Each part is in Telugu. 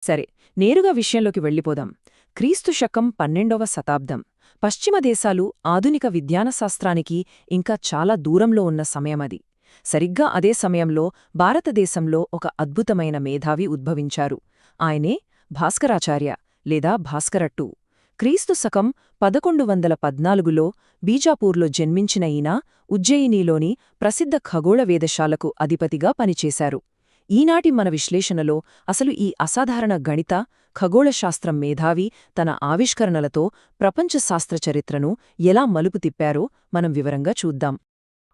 సరే, నేరుగా విషయంలోకి వెళ్ళిపోదాం. క్రీస్తు శకం 12వ శతాబ్దం. పశ్చిమ దేశాలు ఆధునిక విజ్ఞానశాస్త్రానికి ఇంకా చాలా దూరంలో ఉన్న సమయమది. సరిగ్గా అదే సమయంలో భారతదేశంలో ఒక అద్భుతమైన మేధావి ఉద్భవించారు. ఆయనే భాస్కరాచార్య లేదా భాస్కరట్టు. క్రీస్తు శకం 1114లో బీజాపూర్లో జన్మించిన ఈయన ఉజ్జయినీలోని ప్రసిద్ధ ఖగోళ వేదశాలకు అధిపతిగా పనిచేశారు. ఈనాటి మన విశ్లేషణలో అసలు ఈ అసాధారణ గణిత, ఖగోళశాస్త్రం మేధావి తన ఆవిష్కరణలతో ప్రపంచ శాస్త్ర చరిత్రను ఎలా మలుపు తిప్పారో మనం వివరంగా చూద్దాం.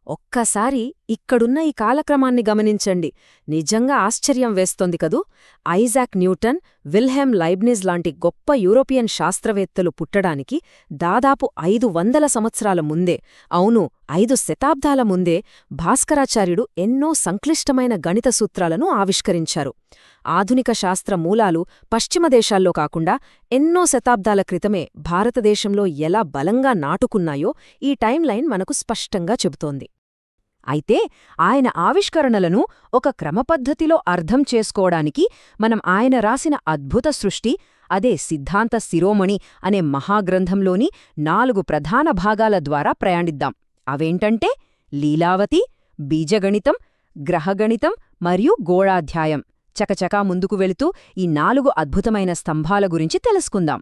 ఒక్కసారి ఇక్కడున్న ఈ కాలక్రమాన్ని గమనించండి. నిజంగా ఆశ్చర్యం వేస్తోంది కదూ. ఐజాక్ న్యూటన్, విల్హెమ్ లైబ్నిజ్ లాంటి గొప్ప యూరోపియన్ శాస్త్రవేత్తలు పుట్టడానికి దాదాపు 500 సంవత్సరాల ముందే, అవును 5 శతాబ్దాల ముందే భాస్కరాచార్యుడు ఎన్నో సంక్లిష్టమైన గణిత సూత్రాలను ఆవిష్కరించారు. ఆధునిక శాస్త్ర మూలాలు పశ్చిమ దేశాల్లో కాకుండా ఎన్నో శతాబ్దాల క్రితమే భారతదేశంలో ఎలా బలంగా నాటుకున్నాయో ఈ టైంలైన్ మనకు స్పష్టంగా చెబుతోంది. అయితే ఆయన ఆవిష్కరణలను ఒక క్రమపద్ధతిలో అర్థం చేసుకోవడానికి మనం ఆయన రాసిన అద్భుత సృష్టి, అదే సిద్ధాంత శిరోమణి అనే మహాగ్రంథంలోని 4 ప్రధాన భాగాల ద్వారా ప్రయాణిద్దాం. అవేంటంటే లీలావతి, బీజగణితం, గ్రహగణితం మరియు గోళాధ్యాయం. చకచకా ముందుకు వెళుతూ ఈ 4 అద్భుతమైన స్తంభాల గురించి తెలుసుకుందాం.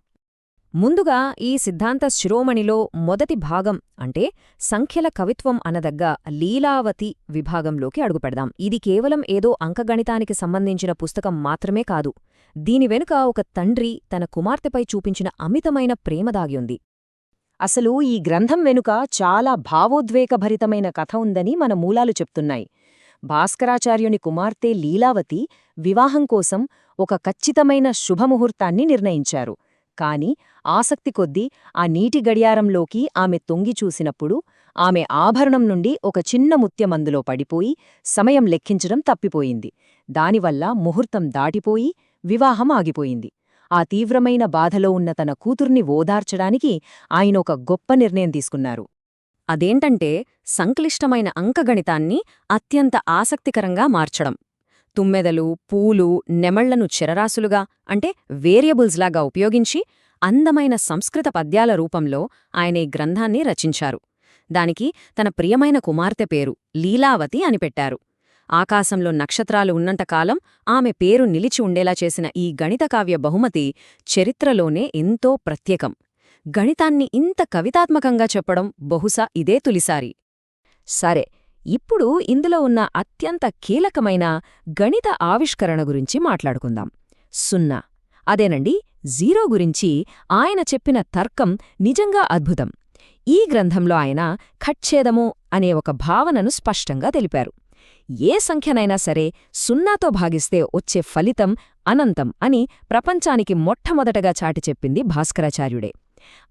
ముందుగా ఈ సిద్ధాంత శిరోమణిలో మొదటి భాగం అంటే సంఖ్యల కవిత్వం అనదగ్గ లీలావతి విభాగంలోకి అడుగుపెడదాం. ఇది కేవలం ఏదో అంకగణితానికి సంబంధించిన పుస్తకం మాత్రమే కాదు. దీని వెనుక ఒక తండ్రి తన కుమార్తెపై చూపించిన అమితమైన ప్రేమ దాగియుంది. అసలు ఈ గ్రంథం వెనుక చాలా భావోద్వేగభరితమైన కథ ఉందని మన మూలాలు చెప్తున్నాయి. భాస్కరాచార్యుని కుమార్తె లీలావతి వివాహం కోసం ఒక ఖచ్చితమైన శుభముహూర్తాన్ని నిర్ణయించారు. కాని ఆసక్తి కొద్దీ ఆ నీటి గడియారంలోకి ఆమె తొంగి చూసినప్పుడు ఆమె ఆభరణం నుండి ఒక చిన్న ముత్యమందులో పడిపోయి సమయం లెక్కించడం తప్పిపోయింది. దానివల్ల ముహూర్తం దాటిపోయి వివాహం ఆగిపోయింది. ఆ తీవ్రమైన బాధలో ఉన్న తన కూతుర్ని ఓదార్చడానికి ఆయన ఒక గొప్ప నిర్ణయం తీసుకున్నారు. అదేంటంటే సంక్లిష్టమైన అంకగణితాన్ని అత్యంత ఆసక్తికరంగా మార్చడం. తుమ్మెదలు, పూలు, నెమళ్లను చరరాశులుగా అంటే వేరియబుల్స్లాగా ఉపయోగించి అందమైన సంస్కృత పద్యాల రూపంలో ఆయన ఈ గ్రంథాన్ని రచించారు. దానికి తన ప్రియమైన కుమార్తె పేరు లీలావతి అని పెట్టారు. ఆకాశంలో నక్షత్రాలు ఉన్నంతకాలం ఆమె పేరు నిలిచి ఉండేలా చేసిన ఈ గణితకావ్య బహుమతి చరిత్రలోనే ఎంతో ప్రత్యేకం. గణితాన్ని ఇంత కవితాత్మకంగా చెప్పడం బహుశా ఇదే తొలిసారి. సరే, ఇప్పుడు ఇందులో ఉన్న అత్యంత కీలకమైన గణిత ఆవిష్కరణ గురించి మాట్లాడుకుందాం. 0, అదేనండి 0 గురించి ఆయన చెప్పిన తర్కం నిజంగా అద్భుతం. ఈ గ్రంథంలో ఆయన ఖచ్ఛేదము అనే ఒక భావనను స్పష్టంగా తెలిపారు. ఏ సంఖ్యనైనా సరే 0తో భాగిస్తే వచ్చే ఫలితం అనంతం అని ప్రపంచానికి మొట్టమొదటగా చాటి చెప్పింది భాస్కరాచార్యుడే.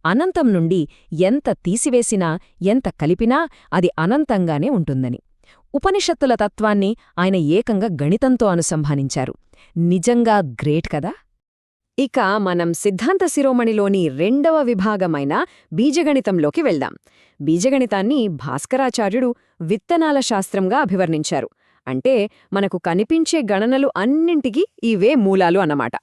అనంతం నుండి ఎంత తీసివేసినా, ఎంత కలిపినా అది అనంతంగానే ఉంటుందని. ఉపనిషత్తుల తత్వాన్ని ఆయన ఏకంగా గణితంతో అనుసంధానించారు. నిజంగా గ్రేట్ కదా. ఇక మనం సిద్ధాంత శిరోమణిలోని 2వ విభాగమైన బీజగణితంలోకి వెళ్దాం. బీజగణితాన్ని భాస్కరాచార్యుడు విత్తనాల శాస్త్రంగా అభివర్ణించారు. అంటే మనకు కనిపించే గణనలు అన్నింటికీ ఇవే మూలాలు అన్నమాట.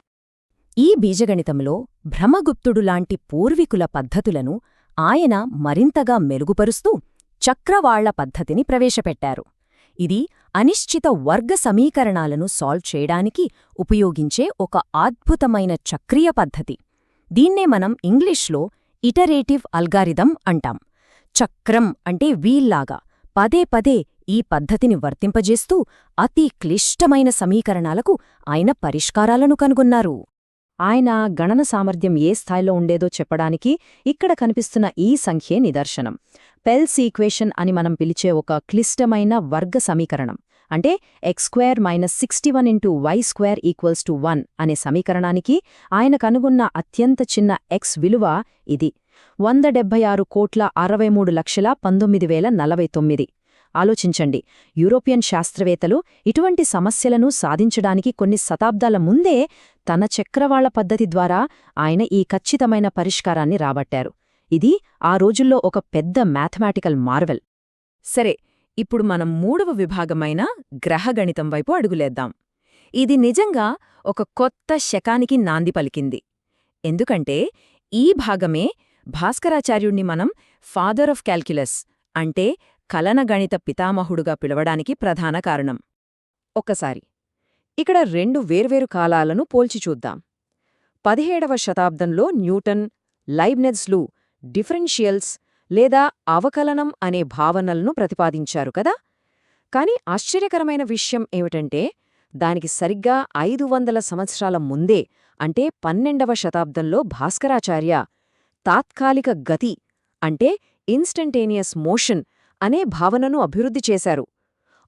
ఈ బీజగణితంలో బ్రహ్మగుప్తుడులాంటి పూర్వీకుల పద్ధతులను ఆయన మరింతగా మెరుగుపరుస్తూ చక్రవాళ్ల పద్ధతిని ప్రవేశపెట్టారు. ఇది అనిశ్చిత వర్గ సమీకరణాలను సాల్వ్ చేయడానికి ఉపయోగించే ఒక అద్భుతమైన చక్రీయ పద్ధతి. దీన్నే మనం ఇంగ్లీష్లో ఇటరేటివ్ అల్గారిథం అంటాం. చక్రం అంటే వీల్లాగా పదే పదే ఈ పద్ధతిని వర్తింపజేస్తూ అతి క్లిష్టమైన సమీకరణాలకు ఆయన పరిష్కారాలను కనుగొన్నారు. ఆయన గణన సామర్థ్యం ఏ స్థాయిలో ఉండేదో చెప్పడానికి ఇక్కడ కనిపిస్తున్న ఈ సంఖ్యే నిదర్శనం. పెల్స్ ఈక్వేషన్ అని మనం పిలిచే ఒక క్లిష్టమైన వర్గ సమీకరణం అంటే x² - 61 × y² = 1 అనే సమీకరణానికి ఆయన కనుగొన్న అత్యంత చిన్న x విలువ ఇది 176,63,19,049. ఆలోచించండి, యూరోపియన్ శాస్త్రవేత్తలు ఇటువంటి సమస్యలను సాధించడానికి కొన్ని శతాబ్దాల ముందే తన చక్రవాళ్ల పద్ధతి ద్వారా ఆయన ఈ ఖచ్చితమైన పరిష్కారాన్ని రాబట్టారు. ఇది ఆ రోజుల్లో ఒక పెద్ద మ్యాథమెటికల్ మార్వెల్. సరే, ఇప్పుడు మనం 3వ విభాగమైన గ్రహగణితం వైపు అడుగులేద్దాం. ఇది నిజంగా ఒక కొత్త శకానికి నాంది పలికింది. ఎందుకంటే ఈ భాగమే భాస్కరాచార్యుణ్ణి మనం ఫాదర్ ఆఫ్ క్యాల్క్యులస్ అంటే కలనగణిత పితామహుడుగా పిలవడానికి ప్రధాన కారణం. ఒక్కసారి ఇక్కడ రెండు వేర్వేరు కాలాలను పోల్చి చూద్దాం. 17వ శతాబ్దంలో న్యూటన్, లైబ్నిట్జ్లు డిఫరెన్షియల్స్ లేదా అవకలనం అనే భావనలను ప్రతిపాదించారు కదా. కాని ఆశ్చర్యకరమైన విషయం ఏమిటంటే దానికి సరిగ్గా 500 సంవత్సరాల ముందే అంటే 12వ శతాబ్దంలో భాస్కరాచార్య తాత్కాలిక గతి అంటే ఇన్స్టంటేనియస్ మోషన్ అనే భావనను అభివృద్ధి చేశారు.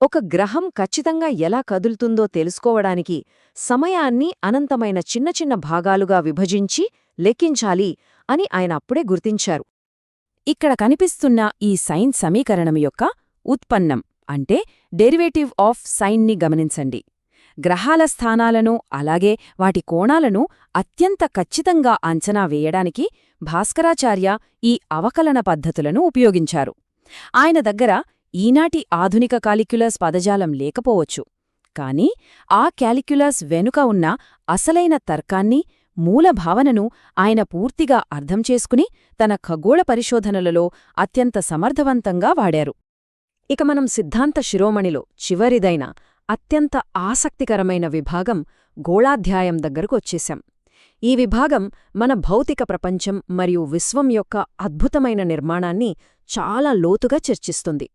ఒక గ్రహం ఖచ్చితంగా ఎలా కదులుతుందో తెలుసుకోవడానికి సమయాన్ని అనంతమైన చిన్న చిన్న భాగాలుగా విభజించి లెక్కించాలి అని ఆయన అప్పుడే గుర్తించారు. ఇక్కడ కనిపిస్తున్న ఈ సైన్ సమీకరణం యొక్క ఉత్పన్నం అంటే డెరివేటివ్ ఆఫ్ సైన్ని గమనించండి. గ్రహాల స్థానాలను అలాగే వాటి కోణాలను అత్యంత ఖచ్చితంగా అంచనా వేయడానికి భాస్కరాచార్య ఈ అవకలన పద్ధతులను ఉపయోగించారు. ఆయన దగ్గర ఈనాటి ఆధునిక కాలిక్యులస్ పదజాలం లేకపోవచ్చు, కాని ఆ క్యాలిక్యులస్ వెనుక ఉన్న అసలైన తర్కాన్ని, మూల భావనను ఆయన పూర్తిగా అర్థం చేసుకుని తన ఖగోళ పరిశోధనలలో అత్యంత సమర్థవంతంగా వాడారు. ఇక మనం సిద్ధాంత శిరోమణిలో చివరిదైన అత్యంత ఆసక్తికరమైన విభాగం గోళాధ్యాయం దగ్గరకు వచ్చేశాం. ఈ విభాగం మన భౌతిక ప్రపంచం మరియు విశ్వం యొక్క అద్భుతమైన నిర్మాణాన్ని చాలా లోతుగా చర్చిస్తుంది.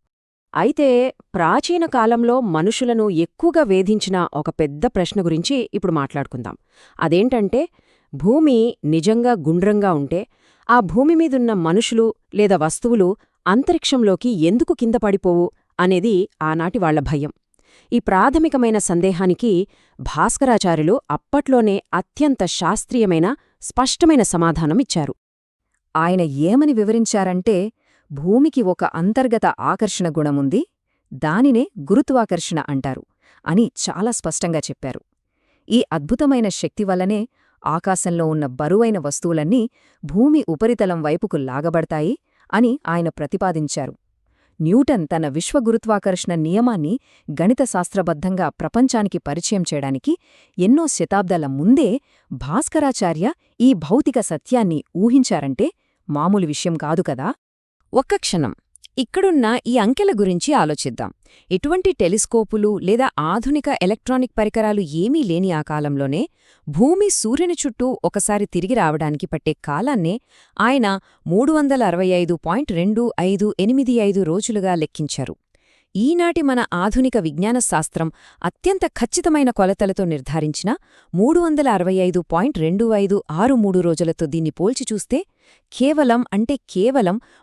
అయితే ప్రాచీన కాలంలో మనుషులను ఎక్కువగా వేధించిన ఒక పెద్ద ప్రశ్న గురించి ఇప్పుడు మాట్లాడుకుందాం. అదేంటంటే భూమి నిజంగా గుండ్రంగా ఉంటే ఆ భూమిమీదున్న మనుషులు లేదా వస్తువులు అంతరిక్షంలోకి ఎందుకు కింద పడిపోవు అనేది ఆనాటి వాళ్ల భయం. ఈ ప్రాథమికమైన సందేహానికి భాస్కరాచార్యులు అప్పట్లోనే అత్యంత శాస్త్రీయమైన స్పష్టమైన సమాధానమిచ్చారు. ఆయన ఏమని వివరించారంటే భూమికి ఒక అంతర్గత ఆకర్షణ గుణముంది, దానినే గురుత్వాకర్షణ అంటారు అని చాలా స్పష్టంగా చెప్పారు. ఈ అద్భుతమైన శక్తి వల్లనే ఆకాశంలో ఉన్న బరువైన వస్తువులన్నీ భూమి ఉపరితలం వైపుకు లాగబడతాయి అని ఆయన ప్రతిపాదించారు. న్యూటన్ తన విశ్వగురుత్వాకర్షణ నియమాన్ని గణితశాస్త్రబద్ధంగా ప్రపంచానికి పరిచయం చేయడానికి ఎన్నో శతాబ్దాల ముందే భాస్కరాచార్య ఈ భౌతిక సత్యాన్ని ఊహించారంటే మామూలు విషయం కాదు కదా. ఒక్క క్షణం ఇక్కడున్న ఈ అంకెల గురించి ఆలోచిద్దాం. ఎటువంటి టెలిస్కోపులు లేదా ఆధునిక ఎలక్ట్రానిక్ పరికరాలు ఏమీ లేని ఆ కాలంలోనే భూమి సూర్యుని చుట్టూ ఒకసారి తిరిగి రావడానికి పట్టే కాలాన్నే ఆయన 365.2585 రోజులుగా లెక్కించారు. ఈనాటి మన ఆధునిక విజ్ఞాన శాస్త్రం అత్యంత ఖచ్చితమైన కొలతలతో నిర్ధారించిన 365.2563 రోజులతో దీన్ని పోల్చి చూస్తే కేవలం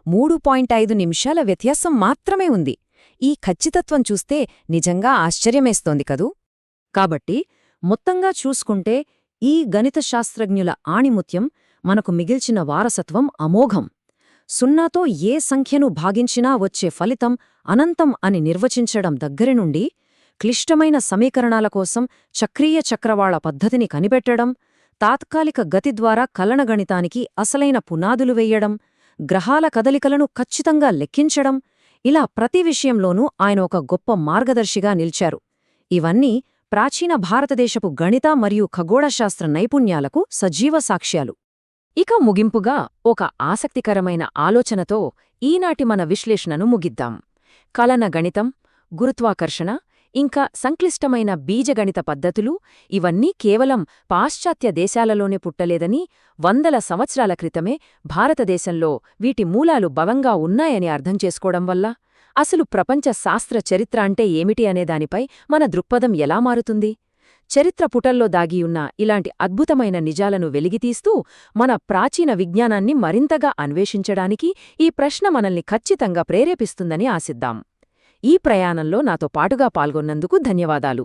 3.5 నిమిషాల వ్యత్యాసం మాత్రమే ఉంది. ఈ ఖచ్చితత్వం చూస్తే నిజంగా ఆశ్చర్యమేస్తోంది కదూ. కాబట్టి మొత్తంగా చూసుకుంటే ఈ గణితశాస్త్రజ్ఞుల ఆణిముత్యం మనకు మిగిల్చిన వారసత్వం అమోఘం. సున్నాతో ఏ సంఖ్యను భాగించినా వచ్చే ఫలితం అనంతం అని నిర్వచించడం దగ్గరినుండి క్లిష్టమైన సమీకరణాల కోసం చక్రీయ చక్రవాళ పద్ధతిని కనిపెట్టడం, తాత్కాలిక గతి ద్వారా కలనగణితానికి అసలైన పునాదులు వెయ్యడం, గ్రహాల కదలికలను ఖచ్చితంగా లెక్కించడం, ఇలా ప్రతి విషయంలోనూ ఆయన ఒక గొప్ప మార్గదర్శిగా నిలిచారు. ఇవన్నీ ప్రాచీన భారతదేశపు గణిత మరియు ఖగోళశాస్త్ర నైపుణ్యాలకు సజీవ సాక్ష్యాలు. ఇక ముగింపుగా ఒక ఆసక్తికరమైన ఆలోచనతో ఈనాటి మన విశ్లేషణను ముగిద్దాం. కలన గణితం, గురుత్వాకర్షణ, ఇంకా సంక్లిష్టమైన బీజగణిత పద్ధతులు ఇవన్నీ కేవలం పాశ్చాత్య దేశాలలోనే పుట్టలేదని, వందల సంవత్సరాల క్రితమే భారతదేశంలో వీటి మూలాలు బలంగా ఉన్నాయని అర్థం చేసుకోవడం వల్ల అసలు ప్రపంచ శాస్త్ర చరిత్ర అంటే ఏమిటి అనేదానిపై మన దృక్పథం ఎలా మారుతుంది? చరిత్ర పుటల్లో దాగియున్న ఇలాంటి అద్భుతమైన నిజాలను వెలిగితీస్తూ మన ప్రాచీన విజ్ఞానాన్ని మరింతగా అన్వేషించడానికి ఈ ప్రశ్న మనల్ని ఖచ్చితంగా ప్రేరేపిస్తుందని ఆశిద్దాం. ఈ ప్రయాణంలో నాతో పాటుగా పాల్గొన్నందుకు ధన్యవాదాలు.